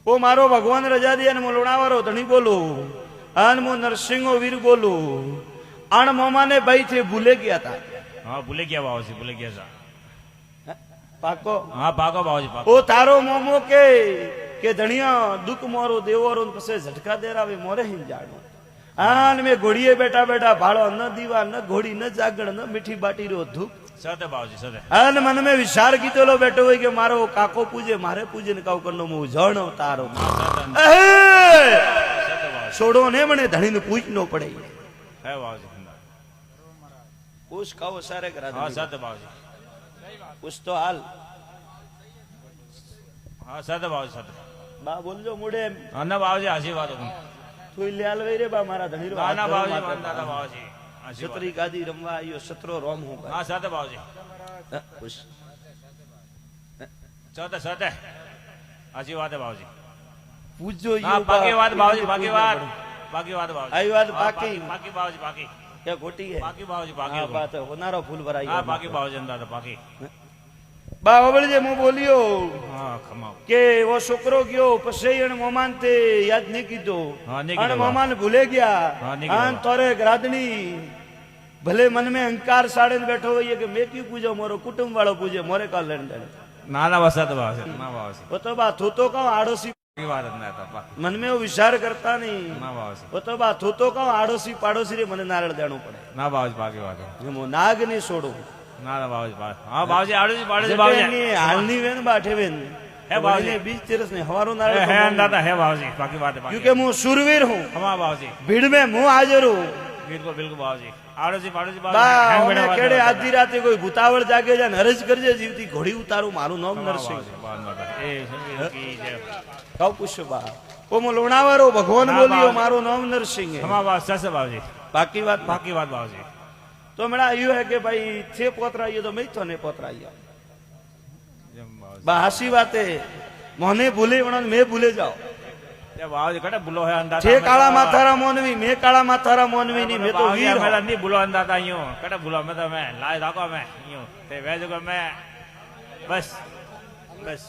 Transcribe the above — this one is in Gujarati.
ઓ મારો ભગવાન રજા દે અને લોણાવારો ધણી બોલું અને હું નરસિંહો વીર બોલું આણ મોમાને ભાઈ છે ભૂલે ગયા હતા. હા ભૂલે ગયા બાવાજી, ભૂલે ગયા હતા. પાકો? હા પાકો બાવાજી પાકો. ઓ તારો મોમો કે ધણિયા દુઃખ મોરો દેવોરો પછી ઝટકા દેરાવે મોરે હિમ જાણો. આન મેં ઘોડીએ બેઠા બેઠા ભાળો ન દીવા ન ઘોડી ન જાગણ ન મીઠી બાટી રો ધૂપ સતે બાવાજી સતે. અને મન મેં વિચાર કીધેલો બેઠો હોય કે મારો કાકો પૂજે મારે પૂજે ને કાઉ કરનો હું જણ તારો છોડો ને મને ધણી ને પૂજ નો પડે. હે બાવાજી પૂછ કાવો સારે કરા. હા સતે બાવાજી. પૂછ તો હાલ. હા સતે બાવાજી સતે. બા બોલજો મોડે એમ. હા ના બાવાજી આશીર્વાદ. તું લે હાલ વઈ રે બા મારા ધણી રો. ના બાવાજી માનતા બાવાજી. છત્રી ગાદી રમવા આવ્યો સત્રો રોમ હું. હા સતે બાવાજી. પૂછ સતે સતે આશીર્વાદ બાવાજી. પૂછજો હા બાકી વાત બાવાજી, બાકી વાત, બાકી વાત બાવાજી. આવી વાત બાકી બાકી બાવાજી બાકી. કે ખોટી હે? બાકી બાવાજી બાકી. હા બાત હોનારો ફૂલ ભરાઈ. હા બાકી બાવાજી અંદાજ બાકી. બા ઓબળજે હું બોલ્યો હા ખમાવ કે વો છોકરો ગયો પછી એને મોમાન તે યાદ નહીં કીધો. હા નહીં અને કીધો. મોમાન ભૂલે ગયા. હા નહીં કીધો. આન તોરે રાધણી ભલે મન में અંકાર સાડે બેઠો હોય કે મેં ક્યું પૂજો મોરો કુટુંબ વાળો પૂજે મોરે કા લેણ દેણ. ના ના વસત બાવાજી ના બાવાજી. वो तो बा थू तो कहूं आड़ोसी बाकी વાત જ ના હતા. मन में वो विचार करता नहीं. ના બાવાજી. वो तो बा थू तो कहूं आड़ोसी पाड़ोसी रे મને નારળ દેણું પડે. ના બાવાજી બાકી વાત. હું નાગ ની છોડું. ના ના બાવાજી હા બાવાજી આડોજી પાડોજી જટે બાવાજી. એની હાલની વેન બાઠે વેન હે બાવાજી. बीच तेरस ने हवारो नारळ હે तो અંદાતા હે બાવાજી બાકી વાત બાકી. क्योंकि मैं शूरवीर हूँ. ખમા બાવાજી. भीड़ में मुंह हाजिर हूँ. બિલકુલ બિલકુલ બાવાજી. આડોજી પાડોજી બા બાવાજી. ઓને કેડે આધી રાતે કોઈ ભૂતાવળ જાગે જાય ને હરજ કરજે જીવતી ઘોડી ઉતારું મારું નામ નરસિંહ. એ સંગીત જય. કહું પૂછો બા ઓ મો લોણાવારો ભગવાન ના બોલ્યો બાવાજી. મારું નામ નરસિંહ હે. ખમા બાવાજી સસે બાવાજી. બાકી વાત બાકી વાત બાવાજી. તો મેળા યું હે કે ભાઈ છે પોતરાયો તો મેં તો ને પોતરાયો જેમ બાવાજી. બા હાસી વાતે મોને ભૂલે વણ મેં ભૂલે જાઓ. એ બાવાજી કટે ભૂલો હે અંદાતા. છે કાળા માથારા મોનવી મેં કાળા માથારા મોનવી ની મેં તો વીર મેં હું. નહીં ભૂલો અંદાતા યો કટે ભૂલો મેં તો મેં લાય રાખો મેં યો તે વેજ કો મેં બસ બસ